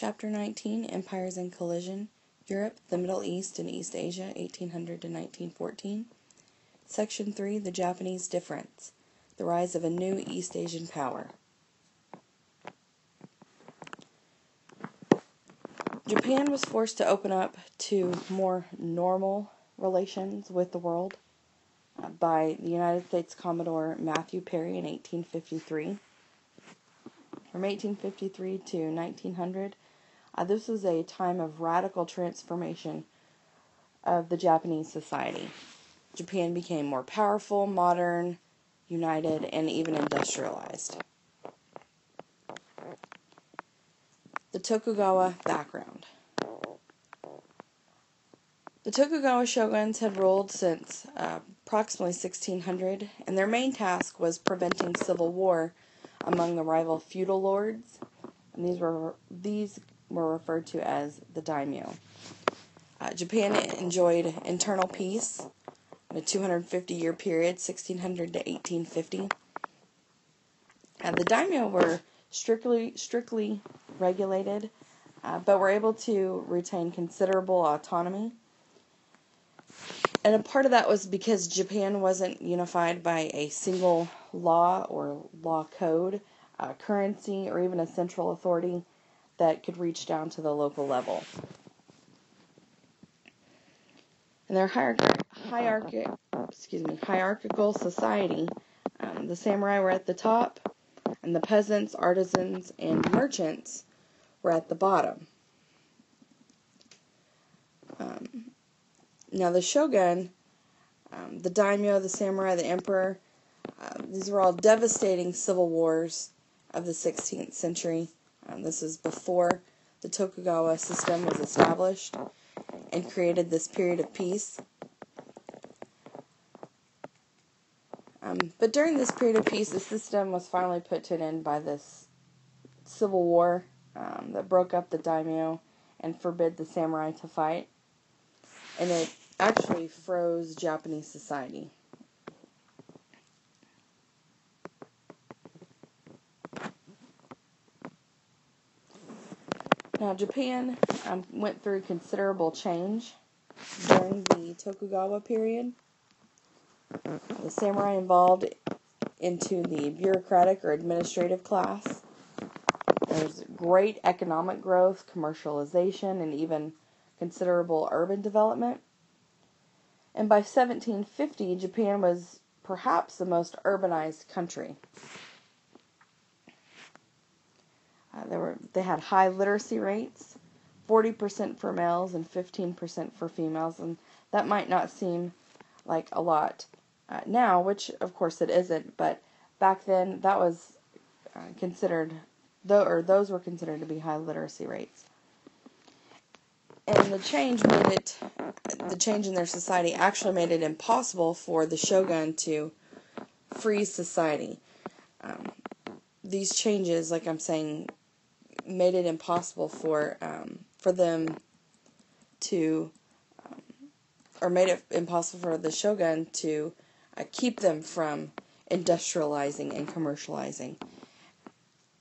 Chapter 19, Empires in Collision, Europe, the Middle East, and East Asia, 1800 to 1914. Section 3, The Japanese Difference, the Rise of a New East Asian Power. Japan was forced to open up to more normal relations with the world by the United States Commodore Matthew Perry in 1853. From 1853 to 1900, this was a time of radical transformation of the Japanese society. Japan became more powerful, modern, united, and even industrialized. The Tokugawa background. The Tokugawa shoguns had ruled since approximately 1600, and their main task was preventing civil war among the rival feudal lords, and these were referred to as the daimyo. Japan enjoyed internal peace in a 250-year period, 1600 to 1850. The daimyo were strictly regulated, but were able to retain considerable autonomy. And a part of that was because Japan wasn't unified by a single law or law code, currency, or even a central authority that could reach down to the local level. In their hierarchical society, the samurai were at the top, and the peasants, artisans, and merchants were at the bottom. Now the shogun, the daimyo, the samurai, the emperor, these were all devastating civil wars of the 16th century. This is before the Tokugawa system was established and created this period of peace. But during this period of peace, the system was finally put to an end by this civil war that broke up the daimyo and forbid the samurai to fight. And it actually froze Japanese society. Now, Japan went through considerable change during the Tokugawa period. The samurai evolved into the bureaucratic or administrative class. There's great economic growth, commercialization, and even considerable urban development. And by 1750, Japan was perhaps the most urbanized country. They had high literacy rates, 40% for males and 15% for females, and that might not seem like a lot now, which of course it isn't, but back then that was those were considered to be high literacy rates. And the change in their society actually made it impossible for the shogun to free society. These changes, like I'm saying, made it impossible for them to, or made it impossible for the shogun to keep them from industrializing and commercializing.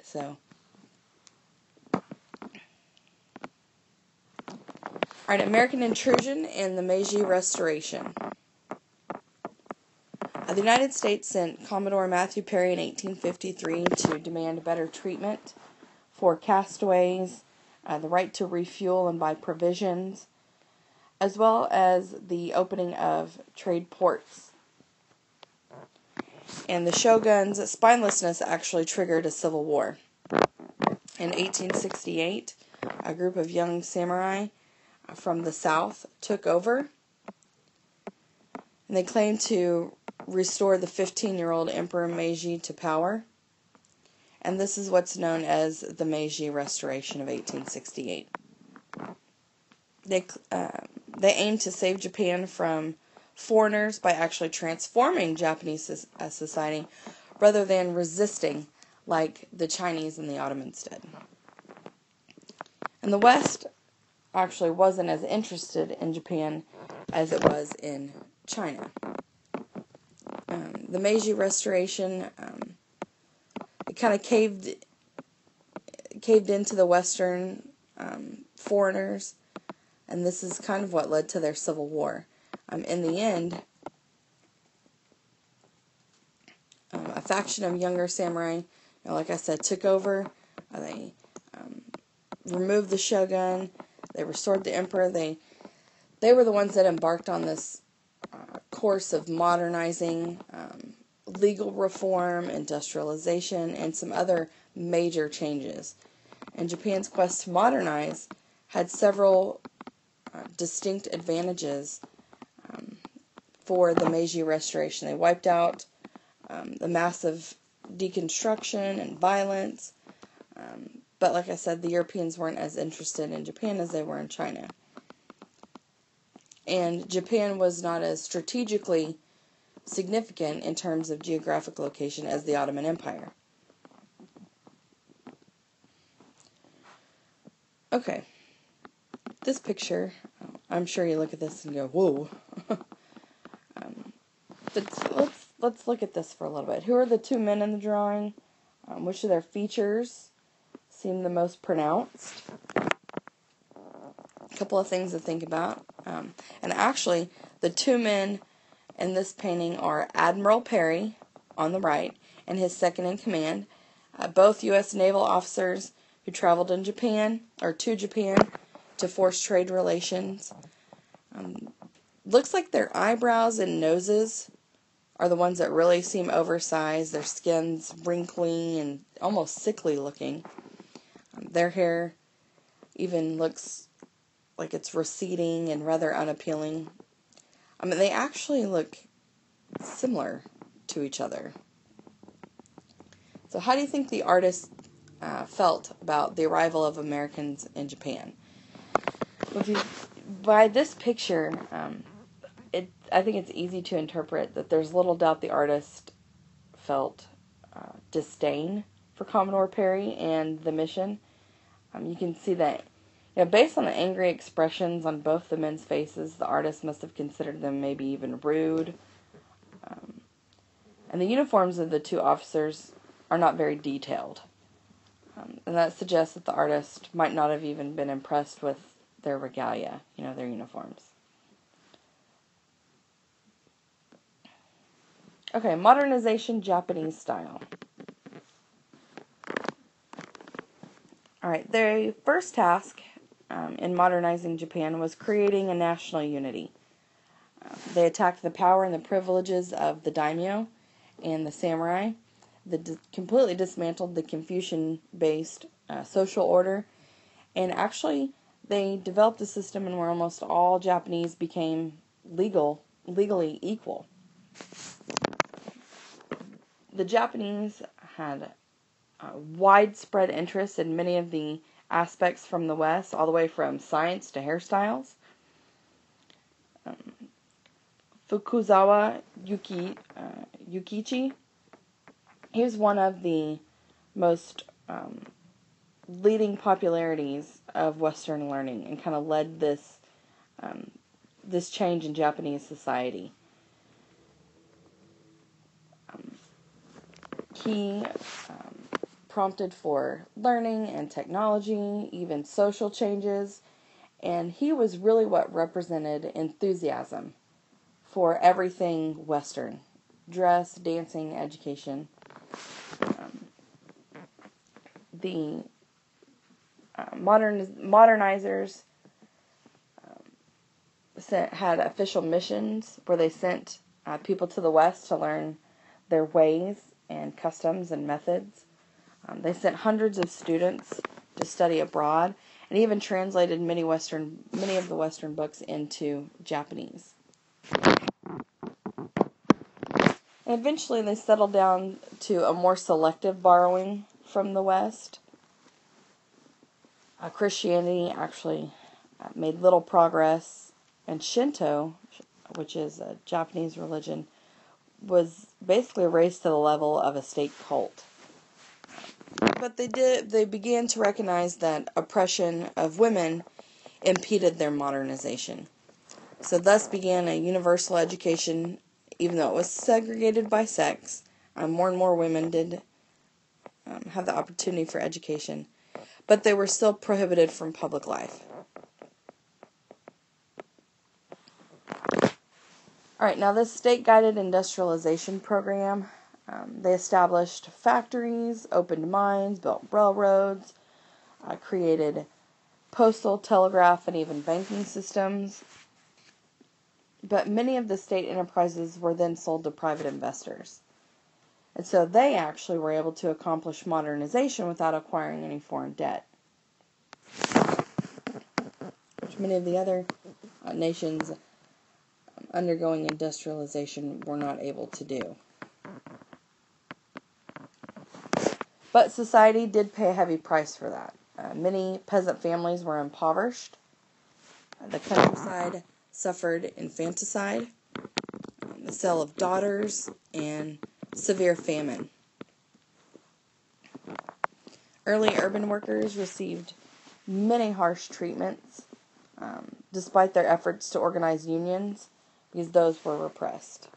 So, alright, American intrusion and the Meiji Restoration. The United States sent Commodore Matthew Perry in 1853 to demand better treatment for castaways, the right to refuel and buy provisions, as well as the opening of trade ports. And the shogun's spinelessness actually triggered a civil war. In 1868, a group of young samurai from the south took over, and they claimed to restore the 15-year-old Emperor Meiji to power. And this is what's known as the Meiji Restoration of 1868. They aimed to save Japan from foreigners by actually transforming Japanese society rather than resisting like the Chinese and the Ottomans did. And the West actually wasn't as interested in Japan as it was in China. The Meiji Restoration it kind of caved into the Western foreigners, and this is kind of what led to their civil war. In the end, a faction of younger samurai, like I said, took over. They removed the shogun. They restored the emperor. They were the ones that embarked on this course of modernizing, legal reform, industrialization, and some other major changes. And Japan's quest to modernize had several distinct advantages for the Meiji Restoration. They wiped out the massive deconstruction and violence, but like I said, the Europeans weren't as interested in Japan as they were in China. And Japan was not as strategically significant in terms of geographic location as the Ottoman Empire. Okay, this picture, I'm sure you look at this and go, whoa. But let's look at this for a little bit. Who are the two men in the drawing? Which of their features seem the most pronounced? A couple of things to think about. And actually, the two men in this painting are Admiral Perry on the right and his second in command, both U.S. naval officers who traveled to Japan to force trade relations. Looks like their eyebrows and noses are the ones that really seem oversized. Their skin's wrinkly and almost sickly looking. Their hair even looks like it's receding and rather unappealing. They actually look similar to each other. So how do you think the artist felt about the arrival of Americans in Japan? Well, by this picture, I think it's easy to interpret that there's little doubt the artist felt disdain for Commodore Perry and the mission. You can see that, based on the angry expressions on both the men's faces, the artist must have considered them maybe even rude. And the uniforms of the two officers are not very detailed. And that suggests that the artist might not have even been impressed with their regalia, their uniforms. Okay, modernization Japanese style. Alright, their first task in modernizing Japan was creating a national unity. They attacked the power and the privileges of the daimyo and the samurai. They completely dismantled the Confucian-based social order. And actually, they developed a system in where almost all Japanese became legally equal. The Japanese had widespread interest in many of the aspects from the West, all the way from science to hairstyles. Fukuzawa Yukichi, he was one of the most leading popularities of Western learning and kind of led this change in Japanese society. He prompted for learning and technology, even social changes, and he was really what represented enthusiasm for everything Western: dress, dancing, education. The modernizers had official missions where they sent people to the West to learn their ways and customs and methods. They sent hundreds of students to study abroad, and even translated many of the Western books into Japanese. And eventually they settled down to a more selective borrowing from the West. Christianity actually made little progress, and Shinto, which is a Japanese religion, was basically raised to the level of a state cult. But they began to recognize that oppression of women impeded their modernization. So thus began a universal education, even though it was segregated by sex. More and more women did have the opportunity for education. but they were still prohibited from public life. Alright, now this state-guided industrialization program, they established factories, opened mines, built railroads, created postal, telegraph, and even banking systems. But many of the state enterprises were then sold to private investors. And so they actually were able to accomplish modernization without acquiring any foreign debt, which many of the other nations undergoing industrialization were not able to do. But society did pay a heavy price for that. Many peasant families were impoverished. The countryside suffered infanticide, the sale of daughters, and severe famine. Early urban workers received many harsh treatments, despite their efforts to organize unions, because those were repressed.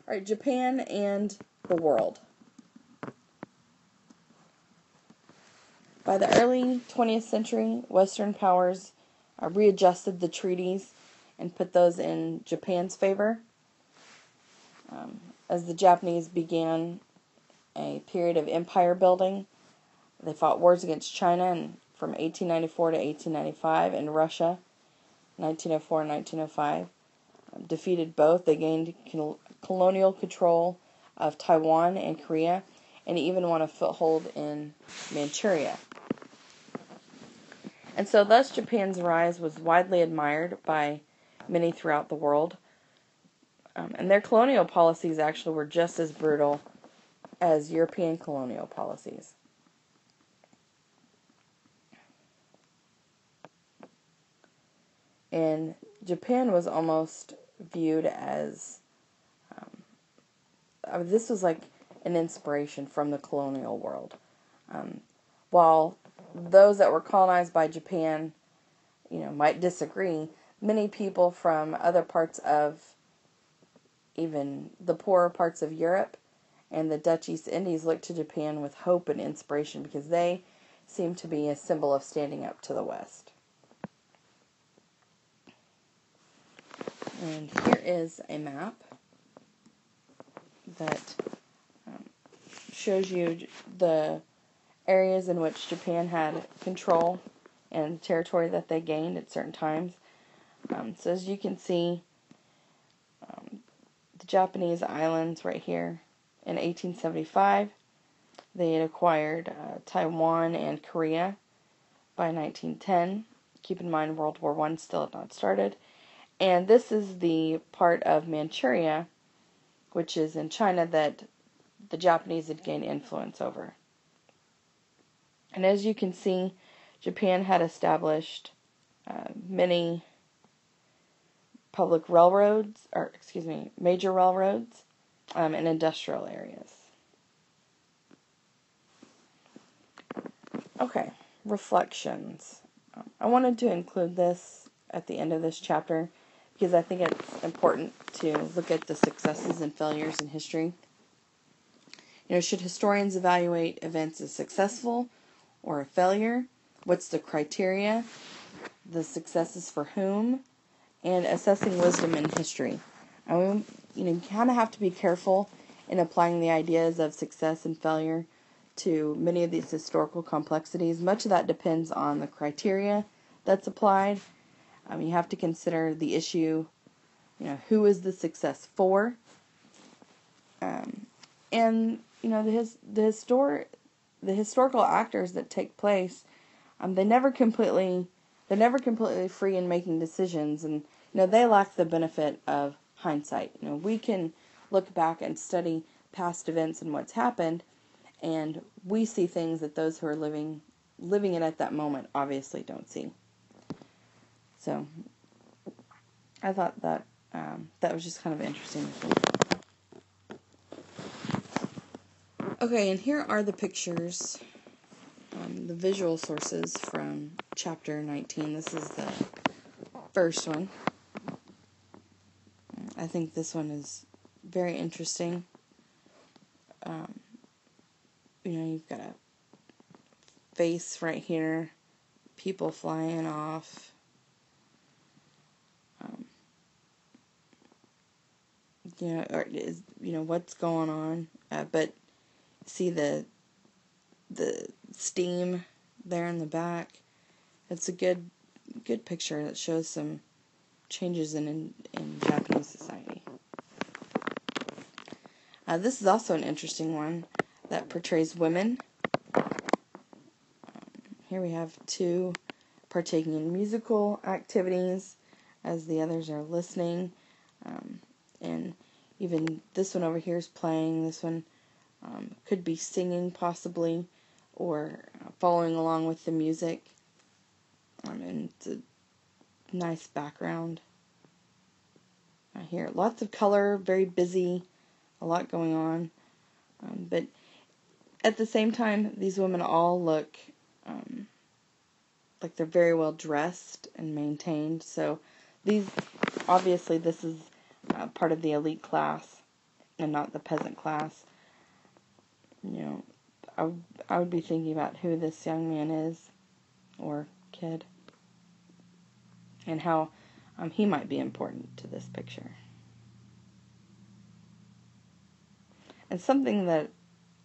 Alright, Japan and the world. By the early 20th century, Western powers readjusted the treaties and put those in Japan's favor. As the Japanese began a period of empire building, they fought wars against China from 1894 to 1895, and Russia, 1904 and 1905. Defeated both. They gained colonial control of Taiwan and Korea, and even won a foothold in Manchuria. And so thus Japan's rise was widely admired by many throughout the world. And their colonial policies actually were just as brutal as European colonial policies. And Japan was almost viewed as, this was like an inspiration from the colonial world. While those that were colonized by Japan, might disagree, many people from other parts of even the poorer parts of Europe and the Dutch East Indies looked to Japan with hope and inspiration because they seemed to be a symbol of standing up to the West. And here is a map that shows you the areas in which Japan had control and territory that they gained at certain times. So as you can see, the Japanese islands right here in 1875, they had acquired Taiwan and Korea by 1910. Keep in mind World War I still had not started. And this is the part of Manchuria, which is in China, that the Japanese had gained influence over. And as you can see, Japan had established many major railroads and industrial areas. Okay, reflections. I wanted to include this at the end of this chapter because I think it's important to look at the successes and failures in history. Should historians evaluate events as successful or a failure? What's the criteria? The successes for whom? And assessing wisdom in history. You kind of have to be careful in applying the ideas of success and failure to many of these historical complexities. Much of that depends on the criteria that's applied. You have to consider the issue, who is the success for? And the historical actors that take place, they're never completely free in making decisions, and they lack the benefit of hindsight. We can look back and study past events and what's happened, and we see things that those who are living it at that moment obviously don't see. So I thought that that was just kind of interesting. Okay, and here are the pictures, the visual sources from chapter 19. This is the first one. I think this one is very interesting. You've got a face right here. People flying off. What's going on. But see the steam there in the back. It's a good picture that shows some changes in Japanese society. This is also an interesting one that portrays women. Here we have two partaking in musical activities as the others are listening. And even this one over here is playing. This one could be singing possibly, or following along with the music. And it's a nice background. Here, lots of color, very busy, a lot going on. But at the same time, these women all look like they're very well dressed and maintained. So obviously this is part of the elite class and not the peasant class. I would be thinking about who this young man is, or kid, and how he might be important to this picture. And something that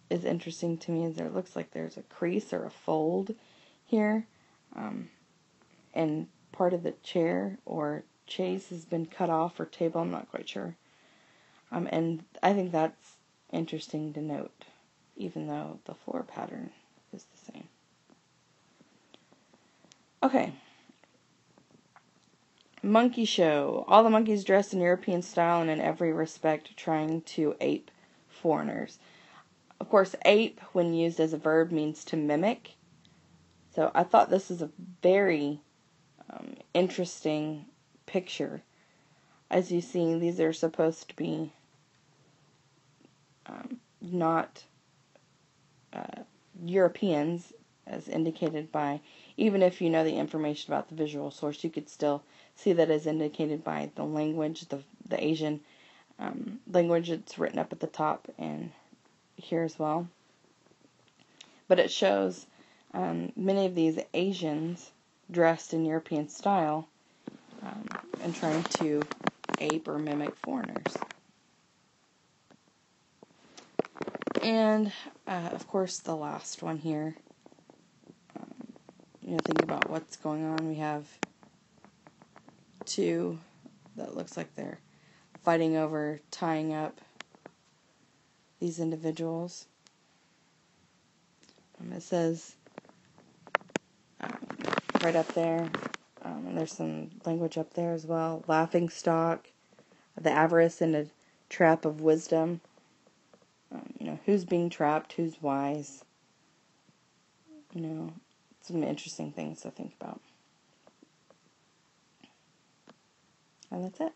is interesting to me is it looks like there's a crease or a fold here, and part of the chair or chaise has been cut off, or table, I'm not quite sure. And I think that's interesting to note, even though the floor pattern is the same. Okay. Monkey show. All the monkeys dressed in European style and in every respect trying to ape foreigners. Of course, ape, when used as a verb, means to mimic. So I thought this is a very interesting picture. As you see, these are supposed to be not Europeans, as indicated by, even if you know the information about the visual source, you could still see that as indicated by the language, the Asian language that's written up at the top and here as well. But it shows many of these Asians dressed in European style and trying to ape or mimic foreigners. And, of course, the last one here. Think about what's going on. We have two that looks like they're fighting over tying up these individuals. It says right up there, and there's some language up there as well. Laughing stock, the avarice in a trap of wisdom. Who's being trapped, who's wise. Some interesting things to think about. And that's it.